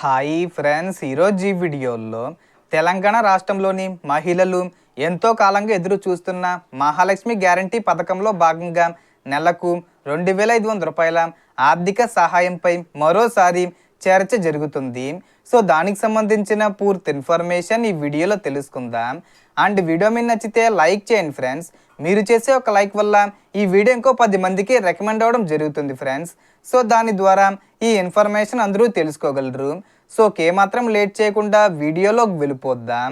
Hi friends, ఈరోజు ఈ వీడియోలో తెలంగాణ రాష్ట్రంలోని మహిళలు ఎంతో కాలంగా ఎదురు చూస్తున్న మహాలక్ష్మి గ్యారంటీ పథకంలో భాగంగా నెలకు 2,500 రూపాయల ఆర్థిక సహాయంపై మరోసారి చర్చ జరుగుతుంది. సో దానికి సంబంధించిన పూర్తి ఇన్ఫర్మేషన్ ఈ వీడియోలో తెలుసుకుందాం. అండ్ వీడియో మీకు నచ్చితే లైక్ చేయండి ఫ్రెండ్స్. మీరు చేసే ఒక లైక్ వల్ల ఈ వీడియో ఇంకో 10 మందికి రికమెండ్ అవ్వడం జరుగుతుంది ఫ్రెండ్స్. సో దాని ద్వారా ఈ ఇన్ఫర్మేషన్ అందరూ తెలుసుకోగలరు. సో ఏమాత్రం లేట్ చేయకుండా వీడియోలోకి వెళ్ళిపోద్దాం.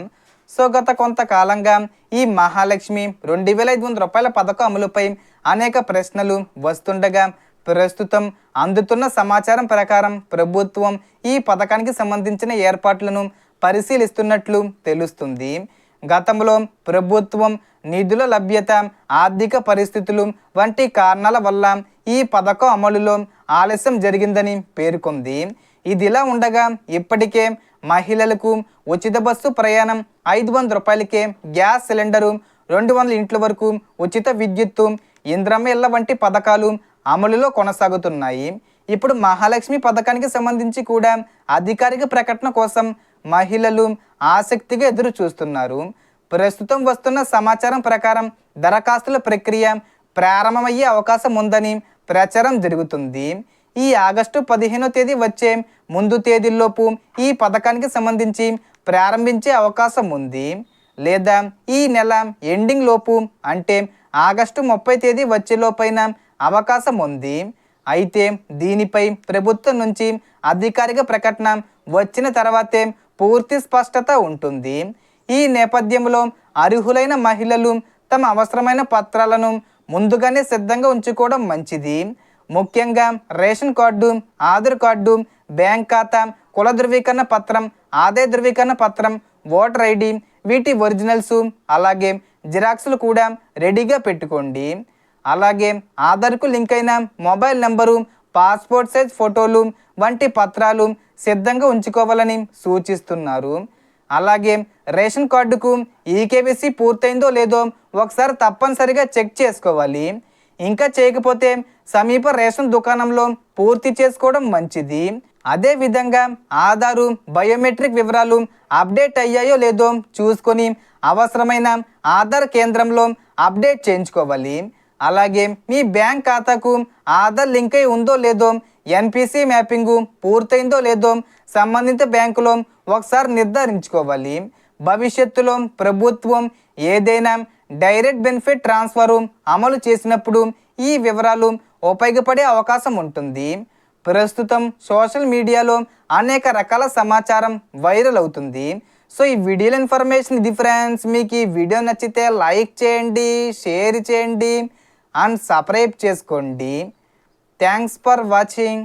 సో గత కొంతకాలంగా ఈ మహాలక్ష్మి 2,500 రూపాయల పథకం అమలుపై అనేక ప్రశ్నలు వస్తుండగా ప్రస్తుతం అందుతున్న సమాచారం ప్రకారం ప్రభుత్వం ఈ పథకానికి సంబంధించిన ఏర్పాట్లను పరిశీలిస్తున్నట్లు తెలుస్తుంది. గతంలో ప్రభుత్వం నిధుల లభ్యత, ఆర్థిక పరిస్థితులు వంటి కారణాల వల్ల ఈ పథకం అమలులో ఆలస్యం జరిగిందని పేర్కొంది. ఇదిలా ఉండగా ఇప్పటికే మహిళలకు ఉచిత బస్సు ప్రయాణం, 500 రూపాయలకే గ్యాస్ సిలిండరు, 200 ఇంట్ల వరకు ఉచిత విద్యుత్తు, ఇంద్రమ్మ ఇళ్ల వంటి పథకాలు అమలులో కొనసాగుతున్నాయి. ఇప్పుడు మహాలక్ష్మి పథకానికి సంబంధించి కూడా అధికారిక ప్రకటన కోసం మహిళలు ఆసక్తిగా ఎదురు చూస్తున్నారు. ప్రస్తుతం వస్తున్న సమాచారం ప్రకారం దరఖాస్తుల ప్రక్రియ ప్రారంభమయ్యే అవకాశం ఉందని ప్రచారం జరుగుతుంది. ఈ ఆగస్టు 15వ తేదీ వచ్చే ముందు తేదీల్లోపు ఈ పథకానికి సంబంధించి ప్రారంభించే అవకాశం ఉంది. లేదా ఈ నెల ఎండింగ్ లోపు అంటే ఆగస్టు 30 తేదీ వచ్చేలోపైన అవకాశం ఉంది. అయితే దీనిపై ప్రభుత్వం నుంచి అధికారిక ప్రకటన వచ్చిన తర్వాతే పూర్తి స్పష్టత ఉంటుంది. ఈ నేపథ్యంలో అర్హులైన మహిళలు తమ అవసరమైన పత్రాలను ముందుగానే సిద్ధంగా ఉంచుకోవడం మంచిది. ముఖ్యంగా ration card, Aadhaar card, bank ఖాతా, కుల ధృవీకరణ పత్రం, ఆదాయ ధృవీకరణ పత్రం, ఓటర్ ఐడి వీటి ఒరిజినల్స్ అలాగే జిరాక్స్లు కూడా రెడీగా పెట్టుకోండి. అలాగే ఆధార్కు లింక్ అయిన మొబైల్ నెంబరు, పాస్పోర్ట్ సైజ్ ఫోటోలు వంటి పత్రాలు సిద్ధంగా ఉంచుకోవాలని సూచిస్తున్నారు. అలాగే రేషన్ కార్డుకు ఈకేవైసీ పూర్తయిందో లేదో ఒకసారి తప్పనిసరిగా చెక్ చేసుకోవాలి. ఇంకా చేయకపోతే సమీప రేషన్ దుకాణంలో పూర్తి చేసుకోవడం మంచిది. అదేవిధంగా ఆధారు, బయోమెట్రిక్ వివరాలు అప్డేట్ అయ్యాయో లేదో చూసుకొని అవసరమైన ఆధార్ కేంద్రంలో అప్డేట్ చేయించుకోవాలి. అలాగే మీ బ్యాంక్ ఖాతాకు ఆధార్ లింక్ అయి ఉందో లేదో, ఎన్పిసి మ్యాపింగు పూర్తయిందో లేదో సంబంధిత బ్యాంకులో ఒకసారి నిర్ధారించుకోవాలి. భవిష్యత్తులో ప్రభుత్వం ఏదైనా డైరెక్ట్ బెనిఫిట్ ట్రాన్స్ఫరు అమలు చేసినప్పుడు ఈ వివరాలు ఉపయోగపడే అవకాశం ఉంటుంది. ప్రస్తుతం సోషల్ మీడియాలో అనేక రకాల సమాచారం వైరల్ అవుతుంది. సో ఈ వీడియోలో ఇన్ఫర్మేషన్ ఇది ఫ్రెండ్స్. మీకు ఈ వీడియో నచ్చితే లైక్ చేయండి, షేర్ చేయండి అండ్ సబ్స్క్రైబ్ చేసుకోండి. Thanks for watching.